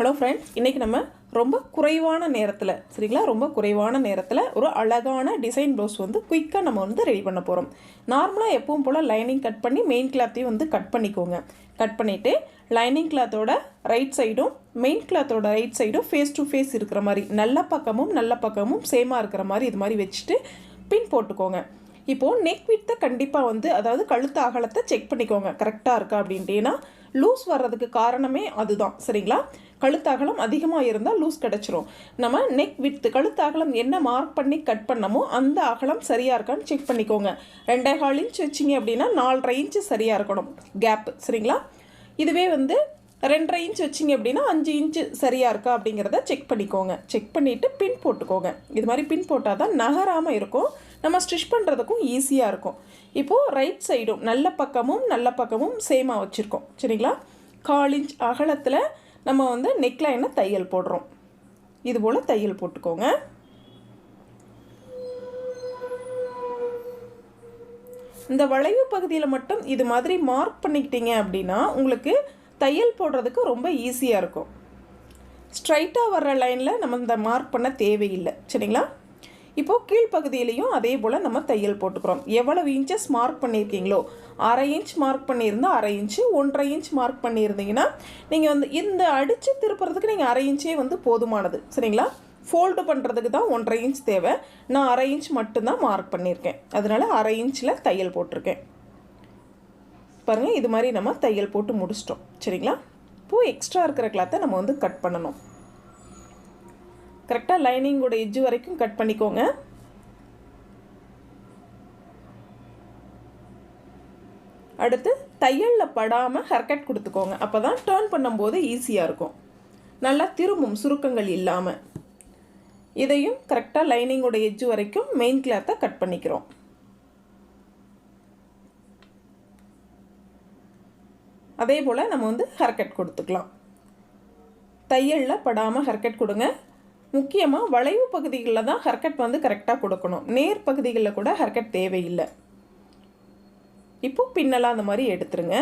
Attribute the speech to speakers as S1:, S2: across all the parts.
S1: Hello friends, இன்றைக்கி நம்ம ரொம்ப குறைவான நேரத்தில் ரொம்ப குறைவான நேரத்தில் ஒரு அழகான டிசைன் ப்ளவுஸ் குயிக்காக நம்ம ரெடி பண்ண போகிறோம். நார்மலாக எப்பவும் போல் லைனிங் கட் பண்ணி மெயின் கிளாத்தையும் கட் பண்ணிக்கோங்க. கட் பண்ணிவிட்டு லைனிங் கிளாத்தோட ரைட் சைடும் மெயின் கிளாத்தோட ரைட் சைடும் ஃபேஸ் டு ஃபேஸ் இருக்கிற மாதிரி நல்ல பக்கமும் சேமாக இருக்கிற மாதிரி இது மாதிரி வச்சுட்டு பின் போட்டுக்கோங்க. இப்போது நெக் வித்தை கண்டிப்பாக அதாவது கழுத்து அகலத்தை செக் பண்ணிக்கோங்க கரெக்டாக இருக்கா அப்படின்ட்டு. ஏன்னா லூஸ் வர்றதுக்கு காரணமே அதுதான். சரிங்களா, கழுத்து அகலம் அதிகமாக இருந்தால் லூஸ் கிடச்சிரும். நம்ம நெக் வித்து கழுத்து அகலம் என்ன மார்க் பண்ணி கட் பண்ணமோ அந்த அகலம் சரியாக இருக்கான்னு செக் பண்ணிக்கோங்க. 2.25 இன்ச் வச்சிங்க அப்படின்னா 4.5 இன்ச்சு சரியாக இருக்கணும் கேப்பு. சரிங்களா, இதுவே 2.5 இன்ச் வச்சிங்க அப்படின்னா 5 இன்ச்சு சரியாக இருக்கா அப்படிங்கிறத செக் பண்ணிக்கோங்க. செக் பண்ணிவிட்டு பின் போட்டுக்கோங்க. இது மாதிரி பின் போட்டால் தான் நகராமல் இருக்கும், நம்ம ஸ்டிச் பண்ணுறதுக்கும் ஈஸியாக இருக்கும். இப்போது ரைட் சைடும் நல்ல பக்கமும் சேமாக வச்சுருக்கோம். சரிங்களா, 1/4 இன்ச் அகலத்தில் நம்ம நெக்லைனை தையல் போடுறோம். இது போல் தையல் போட்டுக்கோங்க. இந்த வளைவு பகுதியில் மட்டும் இது மாதிரி மார்க் பண்ணிக்கிட்டீங்க அப்படின்னா உங்களுக்கு தையல் போடுறதுக்கு ரொம்ப ஈஸியாக இருக்கும். ஸ்ட்ரைட்டாக வர்ற லைனில் நம்ம இந்த மார்க் பண்ண தேவையில்லை. சரிங்களா, இப்போது கீழ்ப்பகுதியிலையும் அதே போல் நம்ம தையல் போட்டுக்கிறோம். எவ்வளவு இன்ச்சஸ் மார்க் பண்ணியிருக்கீங்களோ 1/2 இன்ச் மார்க் பண்ணியிருந்தால் 1/2 இன்ச்சு, 1.5 இன்ச் மார்க் பண்ணியிருந்தீங்கன்னா நீங்கள் இந்த அடித்து திருப்புறதுக்கு நீங்கள் 1/2 இன்ச்சே போதுமானது. சரிங்களா, ஃபோல்டு பண்ணுறதுக்கு தான் 1.5 இன்ச் தேவை. நான் 1/2 இன்ச் மட்டும்தான் மார்க் பண்ணியிருக்கேன், அதனால் 1/2 இன்ச்சில் தையல் போட்டிருக்கேன். பாருங்கள், இது மாதிரி நம்ம தையல் போட்டு முடிச்சிட்டோம். சரிங்களா, இப்போது எக்ஸ்ட்ரா இருக்கிற கிளாத்தை நம்ம கட் பண்ணணும். கரெக்டாக லைனிங்கோட எட்ஜ் வரைக்கும் கட் பண்ணிக்கோங்க. அடுத்து தையலில் படாமல் ஹேர்கட் கொடுத்துக்கோங்க. அப்போ தான் டேர்ன் பண்ணும்போது ஈஸியாக இருக்கும், நல்லா திரும்பும் சுருக்கங்கள் இல்லாமல். இதையும் கரெக்டாக லைனிங்கோட எட்ஜ் வரைக்கும் மெயின் கிளாத்தை கட் பண்ணிக்கிறோம். அதே போல் நம்ம ஹேர்கட் கொடுத்துக்கலாம். தையலில் படாமல் ஹேர்கட் கொடுங்க. முக்கியமாக வளைவு பகுதிகளில் தான் ஹேர்கட் கரெக்டாக கொடுக்கணும். நேர் பகுதிகளில் கூட ஹேர்கட் தேவையில்லை. இப்போ பின்னெல்லாம் அந்த மாதிரி எடுத்துருங்க.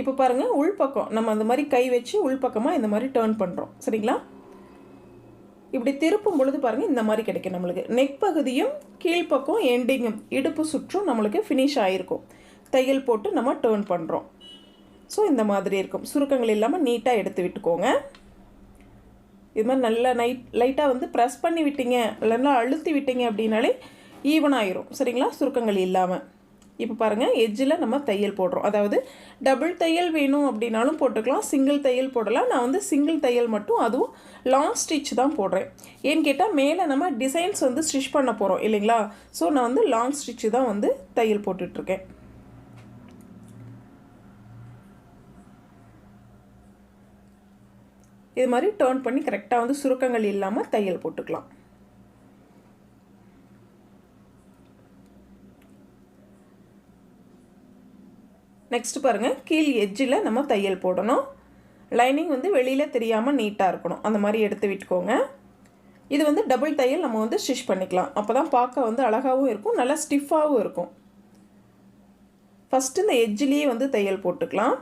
S1: இப்போ பாருங்கள், உள்பக்கம் நம்ம அந்த மாதிரி கை வச்சு உள்பக்கமாக இந்த மாதிரி டேர்ன் பண்ணுறோம். சரிங்களா, இப்படி திருப்பும் பொழுது பாருங்கள் இந்த மாதிரி கிடைக்கும். நம்மளுக்கு நெக் பகுதியும் கீழ்ப்பக்கம் எண்டிங்கும் இடுப்பு சுற்றும் நம்மளுக்கு ஃபினிஷ் ஆகிருக்கும். தையல் போட்டு நம்ம டேர்ன் பண்ணுறோம். ஸோ இந்த மாதிரி இருக்கும். சுருக்கங்கள் இல்லாமல் நீட்டாக எடுத்து விட்டுக்கோங்க. இது மாதிரி நல்லா லைட்டாக ப்ரெஸ் பண்ணி விட்டீங்க இல்லைன்னா அழுத்தி விட்டீங்க அப்படின்னாலே ஈவனாகிரும். சரிங்களா, சுருக்கங்கள் இல்லாமல். இப்போ பாருங்கள், எட்ஜில் நம்ம தையல் போடுறோம். அதாவது டபுள் தையல் வேணும் அப்படின்னாலும் போட்டுக்கலாம், சிங்கிள் தையல் போடலாம். நான் சிங்கிள் தையல் மட்டும், அதுவும் லாங் ஸ்டிச் தான் போடுறேன். ஏன்னு கேட்டால் மேலே நம்ம டிசைன்ஸ் ஸ்டிச் பண்ண போகிறோம் இல்லைங்களா. ஸோ நான் லாங் ஸ்டிச்சு தான் தையல் போட்டுட்ருக்கேன். இது மாதிரி டேர்ன் பண்ணி கரெக்டாக சுருக்கங்கள் இல்லாமல் தையல் போட்டுக்கலாம். நெக்ஸ்ட் பாருங்கள், கீழ் எட்ஜில் நம்ம தையல் போடணும். லைனிங் வெளியில் தெரியாமல் நீட்டாக இருக்கணும். அந்த மாதிரி எடுத்து விட்டுக்கோங்க. இது டபுள் தையல் நம்ம ஸ்டிச் பண்ணிக்கலாம். அப்போ தான் பார்க்க அழகாகவும் இருக்கும், நல்லா ஸ்டிஃபாகவும் இருக்கும். ஃபஸ்ட்டு இந்த எட்ஜிலேயே தையல் போட்டுக்கலாம்.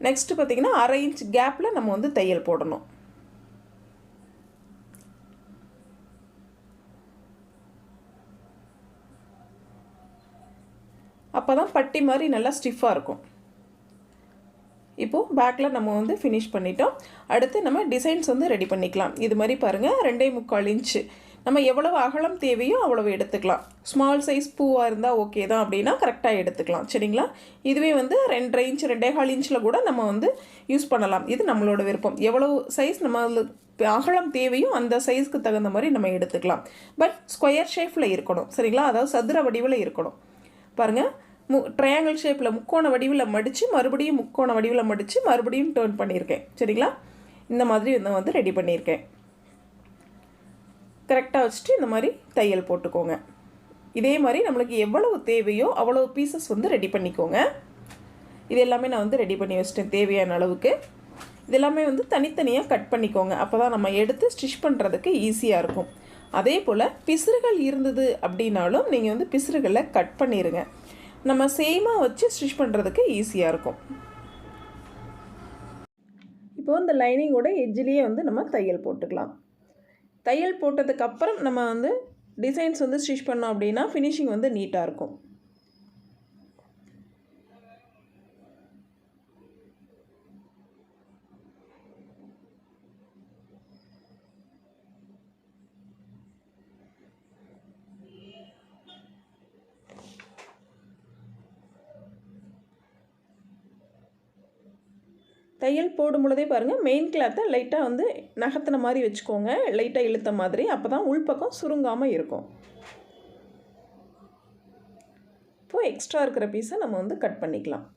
S1: நெக்ஸ்ட்டு பார்த்திங்கன்னா 1/2 இன்ச் கேப்பில் நம்ம தையல் போடணும். அப்போ தான் பட்டி மாதிரி நல்லா ஸ்டிஃபாக இருக்கும். இப்போது பேக்கில் நம்ம ஃபினிஷ் பண்ணிட்டோம். அடுத்து நம்ம டிசைன்ஸ் ரெடி பண்ணிக்கலாம். இது மாதிரி பாருங்கள், 2.25 இன்ச்சு நம்ம எவ்வளவு அகலம் தேவையோ அவ்வளவு எடுத்துக்கலாம். ஸ்மால் சைஸ் பூவாக இருந்தால் ஓகே தான் அப்படின்னா கரெக்டாக எடுத்துக்கலாம். சரிங்களா, இதுவே 2.5 இன்ச் 2.25 இன்ச்சில் கூட நம்ம யூஸ் பண்ணலாம். இது நம்மளோட விருப்பம். எவ்வளவு சைஸ் நம்ம அகலம் தேவையோ அந்த சைஸ்க்கு தகுந்த மாதிரி நம்ம எடுத்துக்கலாம். பட் ஸ்கொயர் ஷேப்பில் இருக்கணும். சரிங்களா, அதாவது சதுர வடிவில் இருக்கணும். பாருங்கள், ட்ரையாங்கிள் ஷேப்பில் முக்கோண வடிவில் மடித்து மறுபடியும் முக்கோண வடிவில் மடித்து மறுபடியும் டேர்ன் பண்ணியிருக்கேன். சரிங்களா, இந்த மாதிரி ரெடி பண்ணியிருக்கேன். கரெக்டாக வச்சுட்டு இந்த மாதிரி தையல் போட்டுக்கோங்க. இதே மாதிரி நம்மளுக்கு எவ்வளவு தேவையோ அவ்வளவு பீசஸ் ரெடி பண்ணிக்கோங்க. இது எல்லாமே நான் ரெடி பண்ணி வச்சிட்டேன் தேவையான அளவுக்கு. இது எல்லாமே தனித்தனியாக கட் பண்ணிக்கோங்க. அப்போ தான் நம்ம எடுத்து ஸ்டிச் பண்ணுறதுக்கு ஈஸியாக இருக்கும். அதே போல் பிசுறுகள் இருந்தது அப்படின்னாலும் நீங்கள் பிசுறுகளை கட் பண்ணிடுங்க. நம்ம சேமாக வச்சு ஸ்டிச் பண்ணுறதுக்கு ஈஸியாக இருக்கும். இப்போது இந்த லைனிங்கோட எட்ஜிலேயே வந்து நம்ம தையல் போட்டுக்கலாம். தையல் போட்டதுக்கப்புறம் நம்ம வந்து டிசைன்ஸ் வந்து ஸ்டிச் பண்ணோம் அப்படின்னா ஃபினிஷிங் வந்து நீட்டாக இருக்கும். தையல் போடும் பொழுதே பாருங்கள், மெயின் கிளாத்தை லைட்டாக வந்து நகர்த்தின மாதிரி வச்சுக்கோங்க, லைட்டாக இழுத்த மாதிரி. அப்போ தான் உள்பக்கம் சுருங்காமல் இருக்கும். இப்போது எக்ஸ்ட்ரா இருக்கிற பீஸை நம்ம வந்து கட் பண்ணிக்கலாம்.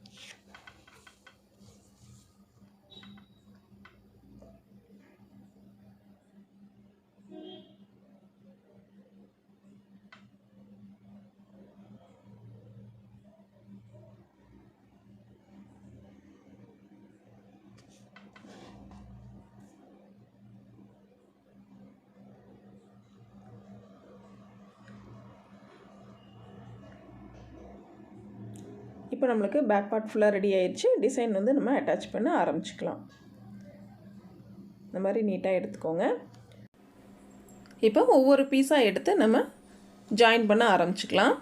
S1: இப்போ நம்மளுக்கு பேக் பார்ட் ஃபுல்லாக ரெடி ஆயிடுச்சு. டிசைன் வந்து நம்ம அட்டாச் பண்ண ஆரம்பிச்சுக்கலாம். இந்த மாதிரி நீட்டாக எடுத்துக்கோங்க. இப்போ ஒவ்வொரு பீஸாக எடுத்து நம்ம ஜாயின் பண்ண ஆரம்பிச்சுக்கலாம்.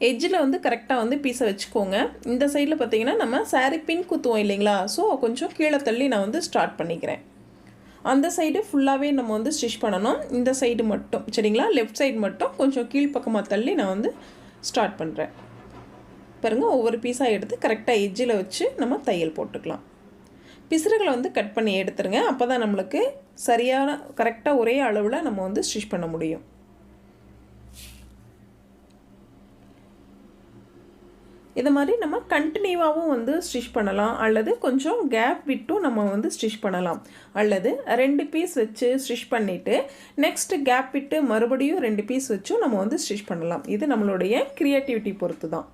S1: எட்ஜில் வந்து கரெக்டாக வந்து பீஸை வச்சுக்கோங்க. இந்த சைடில் பார்த்திங்கன்னா நம்ம சாரீ பின் குத்துவோம் இல்லைங்களா, ஸோ கொஞ்சம் கீழே தள்ளி நான் வந்து ஸ்டார்ட் பண்ணிக்கிறேன். அந்த சைடு ஃபுல்லாகவே நம்ம வந்து ஸ்டிச் பண்ணணும். இந்த சைடு மட்டும் சரிங்களா, லெஃப்ட் சைடு மட்டும் கொஞ்சம் கீழ்ப்பக்கமாக தள்ளி நான் வந்து ஸ்டார்ட் பண்ணுறேன். பாருங்கள், ஒவ்வொரு பீஸாக எடுத்து கரெக்டாக எட்ஜில் வச்சு நம்ம தையல் போட்டுக்கலாம். பிசுறுகளை வந்து கட் பண்ணி எடுத்துருங்க. அப்போ தான் நம்மளுக்கு சரியான கரெக்டாக ஒரே அளவில் நம்ம வந்து ஸ்டிச் பண்ண முடியும். இது மாதிரி நம்ம கண்டினியூவாகவும் வந்து ஸ்டிச் பண்ணலாம், அல்லது கொஞ்சம் கேப் விட்டும் நம்ம வந்து ஸ்டிச் பண்ணலாம், அல்லது 2 பீஸ் வச்சு ஸ்டிச் பண்ணிவிட்டு நெக்ஸ்ட்டு கேப் விட்டு மறுபடியும் 2 பீஸ் வச்சும் நம்ம வந்து ஸ்டிச் பண்ணலாம். இது நம்மளுடைய க்ரியேட்டிவிட்டி பொறுத்து தான்.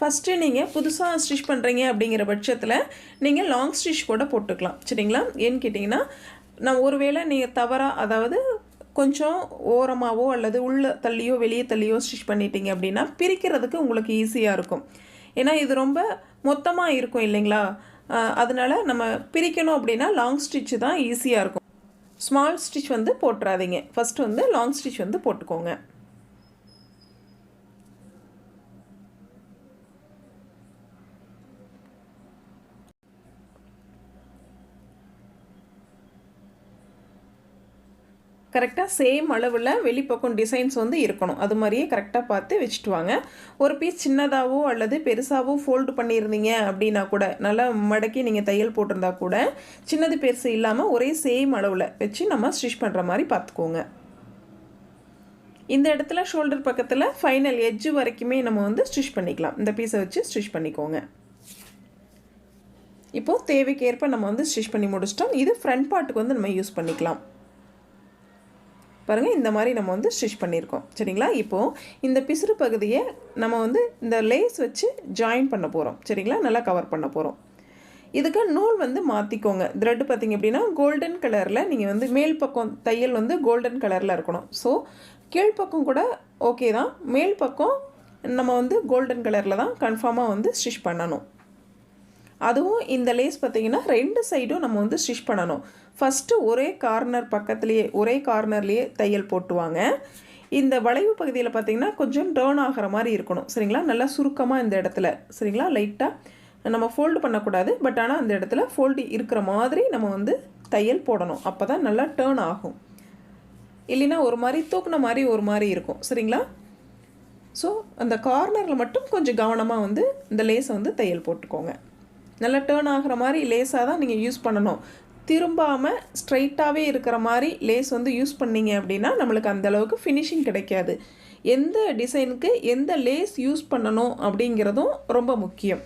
S1: ஃபஸ்ட்டு நீங்கள் புதுசாக ஸ்டிச் பண்ணுறீங்க அப்படிங்கிற பட்சத்தில் நீங்கள் லாங் ஸ்டிச் கூட போட்டுக்கலாம் சரிங்களா. ஏன்னு கேட்டிங்கன்னா, நான் ஒருவேளை நீங்கள் தவறாக, அதாவது கொஞ்சம் ஓரமாகவோ அல்லது உள்ள தள்ளியோ வெளியே தள்ளியோ ஸ்டிச் பண்ணிட்டீங்க அப்படின்னா பிரிக்கிறதுக்கு உங்களுக்கு ஈஸியாக இருக்கும். ஏன்னா இது ரொம்ப மொத்தமாக இருக்கும் இல்லைங்களா, அதனால் நம்ம பிரிக்கணும் அப்படின்னா லாங் ஸ்டிச் தான் ஈஸியாக இருக்கும். ஸ்மால் ஸ்டிச் வந்து போட்டுறாதீங்க, ஃபஸ்ட்டு வந்து லாங் ஸ்டிச் வந்து போட்டுக்கோங்க. கரெக்டாக சேம் அளவில் வெளிப்பக்கம் டிசைன்ஸ் வந்து இருக்கணும். அது மாதிரியே கரெக்டாக பார்த்து வச்சுட்டு வாங்க. ஒரு பீஸ் சின்னதாகவோ அல்லது பெருசாகவோ ஃபோல்டு பண்ணியிருந்தீங்க அப்படின்னா கூட, நல்லா மடக்கி நீங்கள் தையல் போட்டிருந்தா கூட சின்னது பெருசு இல்லாமல் ஒரே சேம் அளவில் வச்சு நம்ம ஸ்டிச் பண்ணுற மாதிரி பார்த்துக்கோங்க. இந்த இடத்துல ஷோல்டர் பக்கத்தில் ஃபைனல் எட்ஜு வரைக்குமே நம்ம வந்து ஸ்டிச் பண்ணிக்கலாம். இந்த பீஸை வச்சு ஸ்டிச் பண்ணிக்கோங்க. இப்போது தேவைக்கேற்ப நம்ம வந்து ஸ்டிச் பண்ணி முடிச்சிட்டோம். இது ஃப்ரண்ட் பார்ட்டுக்கு வந்து நம்ம யூஸ் பண்ணிக்கலாம். பாருங்கள், இந்த மாதிரி நம்ம வந்து ஸ்டிச் பண்ணியிருக்கோம் சரிங்களா. இப்போது இந்த பிசுறு பகுதியை நம்ம வந்து இந்த லேஸ் வச்சு ஜாயின் பண்ண போகிறோம் சரிங்களா, நல்லா கவர் பண்ண போகிறோம். இதுக்கு நூல் வந்து மாற்றிக்கோங்க. த்ரெட்டு பார்த்திங்க அப்படின்னா கோல்டன் கலரில், நீங்கள் வந்து மேல் பக்கம் தையல் வந்து கோல்டன் கலரில் இருக்கணும். ஸோ கீழ்ப்பக்கம் கூட ஓகே தான், மேல் பக்கம் நம்ம வந்து கோல்டன் கலரில் தான் கன்ஃபார்மாக வந்து ஸ்டிச் பண்ணணும். அதுவும் இந்த லேஸ் பார்த்திங்கன்னா 2 சைடும் நம்ம வந்து ஸ்டிச் பண்ணணும். ஃபஸ்ட்டு ஒரே கார்னர் பக்கத்துலேயே ஒரே கார்னர்லேயே தையல் போட்டுவாங்க. இந்த வளைவு பகுதியில் பார்த்திங்கன்னா கொஞ்சம் டேர்ன் ஆகிற மாதிரி இருக்கணும் சரிங்களா, நல்லா சுருக்கமாக இந்த இடத்துல சரிங்களா, லைட்டாக நம்ம ஃபோல்டு பண்ணக்கூடாது, பட் ஆனால் அந்த இடத்துல ஃபோல்டு இருக்கிற மாதிரி நம்ம வந்து தையல் போடணும். அப்போ தான் நல்லா டேர்ன் ஆகும். இல்லைன்னா ஒரு மாதிரி தூக்குன மாதிரி ஒரு மாதிரி இருக்கும் சரிங்களா. ஸோ அந்த கார்னரில் மட்டும் கொஞ்சம் கவனமாக வந்து இந்த லேஸை வந்து தையல் போட்டுக்கோங்க. நல்லா டேர்ன் ஆகிற மாதிரி லேஸாக தான் நீங்கள் யூஸ் பண்ணணும். திரும்பாமல் ஸ்ட்ரைட்டாகவே இருக்கிற மாதிரி லேஸ் வந்து யூஸ் பண்ணிங்க அப்படின்னா நம்மளுக்கு அந்தளவுக்கு ஃபினிஷிங் கிடைக்காது. எந்த டிசைனுக்கு எந்த லேஸ் யூஸ் பண்ணணும் அப்படிங்கிறதும் ரொம்ப முக்கியம்.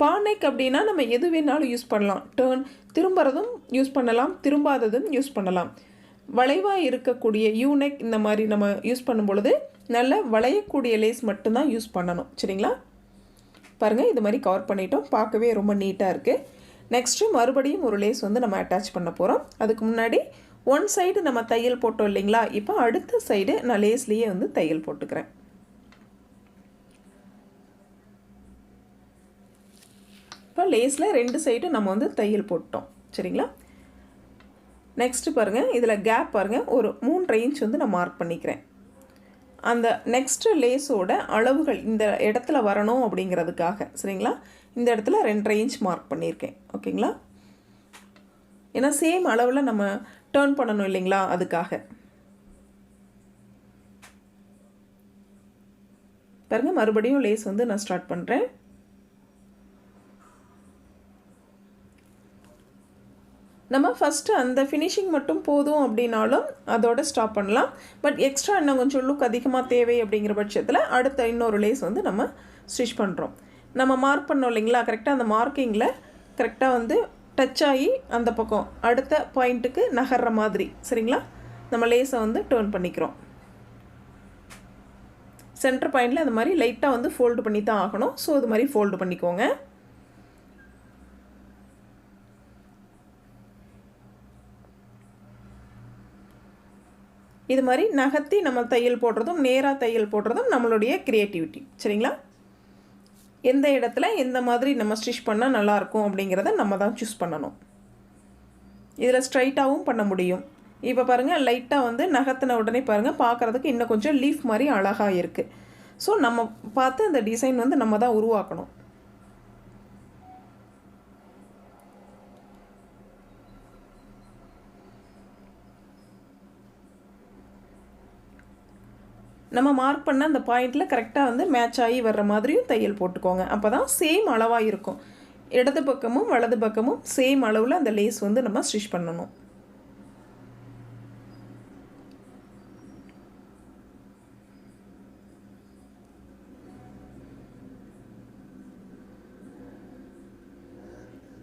S1: பானைக்கு அப்படின்னா நம்ம எது வேணாலும் யூஸ் பண்ணலாம். திரும்புறதும் யூஸ் பண்ணலாம், திரும்பாததும் யூஸ் பண்ணலாம். வளைவாக இருக்கக்கூடிய யூனெக் இந்த மாதிரி நம்ம யூஸ் பண்ணும் பொழுது நல்ல வளையக்கூடிய லேஸ் மட்டும்தான் யூஸ் பண்ணணும் சரிங்களா. பாருங்கள், இது மாதிரி கவர் பண்ணிட்டோம். பார்க்கவே ரொம்ப நீட்டாக இருக்குது. நெக்ஸ்ட்டு மறுபடியும் ஒரு லேஸ் வந்து நம்ம அட்டாச் பண்ண போகிறோம். அதுக்கு முன்னாடி ஒன் சைடு நம்ம தையல் போட்டோம் இல்லைங்களா, இப்போ அடுத்த சைடு நான் லேஸ்லேயே வந்து தையல் போட்டுக்கிறேன். இப்போ லேஸில் 2 சைடு நம்ம வந்து தையல் போட்டோம் சரிங்களா. நெக்ஸ்ட்டு பாருங்கள், இதில் கேப் பாருங்கள், ஒரு 3 இன்ச் வந்து நான் மார்க் பண்ணிக்கிறேன். அந்த நெக்ஸ்ட்டு லேஸோட அளவுகள் இந்த இடத்துல வரணும் அப்படிங்கிறதுக்காக சரிங்களா. இந்த இடத்துல 2.5 இன்ச் மார்க் பண்ணியிருக்கேன் ஓகேங்களா. ஏன்னா சேம் அளவில் நம்ம டர்ன் பண்ணணும் இல்லைங்களா, அதுக்காக. பாருங்கள், மறுபடியும் லேஸ் வந்து நான் ஸ்டார்ட் பண்ணுறேன். நம்ம ஃபஸ்ட்டு அந்த ஃபினிஷிங் மட்டும் போதும் அப்படின்னாலும் அதோட ஸ்டாப் பண்ணலாம். பட் எக்ஸ்ட்ரா இன்னும் கொஞ்சம் லுக் அதிகமாக தேவை அப்படிங்கிற பட்சத்தில் அடுத்த இன்னொரு லேஸ் வந்து நம்ம ஸ்டிச் பண்ணுறோம். நம்ம மார்க் பண்ணோம் இல்லைங்களா, கரெக்டாக அந்த மார்க்கிங்கில் கரெக்டாக வந்து டச் ஆகி அந்த பக்கம் அடுத்த பாயிண்ட்டுக்கு நகர்ற மாதிரி சரிங்களா நம்ம லேஸை வந்து டர்ன் பண்ணிக்கிறோம். சென்டர் பாயிண்டில் அந்த மாதிரி லைட்டாக வந்து ஃபோல்டு பண்ணி தான் ஆகணும். ஸோ இது மாதிரி ஃபோல்டு பண்ணிக்கோங்க. இது மாதிரி நகர்த்தி நம்ம தையல் போடுறதும் நேராக தையல் போடுறதும் நம்மளுடைய க்ரியேட்டிவிட்டி சரிங்களா. எந்த இடத்துல எந்த மாதிரி நம்ம ஸ்டிச் பண்ணால் நல்லாயிருக்கும் அப்படிங்கிறத நம்ம தான் சூஸ் பண்ணணும். இதில் ஸ்ட்ரைட்டாகவும் பண்ண முடியும். இப்போ பாருங்கள், லைட்டாக வந்து நகர்த்தின உடனே பாருங்கள், பார்க்குறதுக்கு இன்னும் கொஞ்சம் லீஃப் மாதிரி அழகாக இருக்குது. ஸோ நம்ம பார்த்து அந்த டிசைன் வந்து நம்ம தான் உருவாக்கணும். நம்ம மார்க் பண்ண அந்த பாயிண்டில் கரெக்டாக வந்து மேட்ச் ஆகி வர்ற மாதிரியும் தையல் போட்டுக்கோங்க. அப்போ தான் சேம் அளவாக இருக்கும். இடது பக்கமும் வலது பக்கமும் சேம் அளவில் அந்த லேஸ் வந்து நம்ம ஸ்டிச் பண்ணணும்.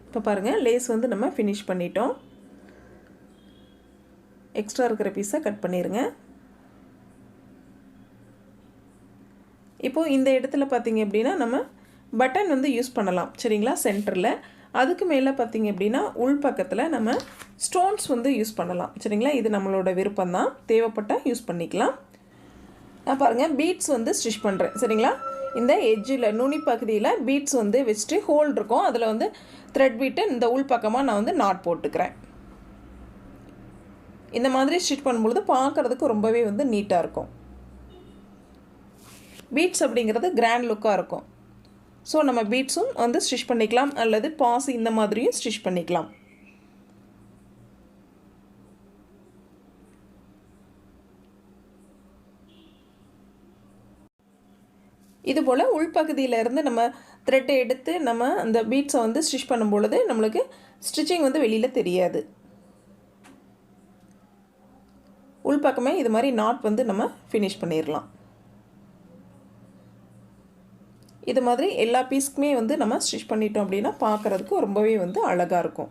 S1: இப்போ பாருங்கள், லேஸ் வந்து நம்ம ஃபினிஷ் பண்ணிட்டோம். எக்ஸ்ட்ரா இருக்கிற பீஸை கட் பண்ணிடுங்க. இப்போது இந்த இடத்துல பார்த்திங்க அப்படின்னா நம்ம பட்டன் வந்து யூஸ் பண்ணலாம் சரிங்களா சென்டரில். அதுக்கு மேலே பார்த்திங்க அப்படின்னா உள் பக்கத்தில் நம்ம ஸ்டோன்ஸ் வந்து யூஸ் பண்ணலாம் சரிங்களா. இது நம்மளோட விருப்பம் தான், தேவைப்பட்டால் யூஸ் பண்ணிக்கலாம். நான் பாருங்கள் பீட்ஸ் வந்து ஸ்டிச் பண்ணுறேன் சரிங்களா. இந்த எட்ஜில் நுனி பகுதியில் பீட்ஸ் வந்து வச்சுட்டு ஹோல் இருக்கும், அதில் வந்து த்ரெட் விட்டு இந்த உள் பக்கமாக நான் வந்து நாட் போட்டுக்கிறேன். இந்த மாதிரி ஸ்டிச் பண்ணும்பொழுது பார்க்குறதுக்கு ரொம்பவே வந்து நீட்டாக இருக்கும். பீட்ஸ் அப்படிங்கிறது கிராண்ட் லுக்காக இருக்கும். ஸோ நம்ம பீட்ஸும் வந்து ஸ்டிச் பண்ணிக்கலாம், அல்லது பாசி இந்த மாதிரியும் ஸ்டிச் பண்ணிக்கலாம். இதுபோல் உள்பகுதியிலேருந்து நம்ம த்ரெட்டை எடுத்து நம்ம அந்த பீட்ஸை வந்து ஸ்டிச் பண்ணும் பொழுது நம்மளுக்கு ஸ்டிச்சிங் வந்து வெளியில் தெரியாது. உள்பக்கமே இது மாதிரி நாட் வந்து நம்ம ஃபினிஷ் பண்ணிடலாம். இது மாதிரி எல்லா பீஸ்க்குமே வந்து நம்ம ஸ்டிச் பண்ணிட்டோம் அப்படின்னா பார்க்குறதுக்கு ரொம்பவே வந்து அழகாக இருக்கும்.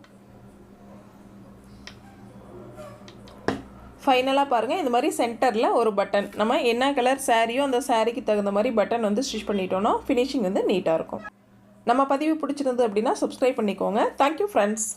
S1: ஃபைனலாக பாருங்கள், இந்த மாதிரி சென்டரில் ஒரு பட்டன், நம்ம என்ன கலர் சாரியோ அந்த சாரிக்கு தகுந்த மாதிரி பட்டன் வந்து ஸ்டிச் பண்ணிட்டோன்னா ஃபினிஷிங் வந்து நீட்டாக இருக்கும். நம்ம பதிவு பிடிச்சிருந்தது அப்படின்னா சப்ஸ்கிரைப் பண்ணிக்கோங்க. Thank you friends.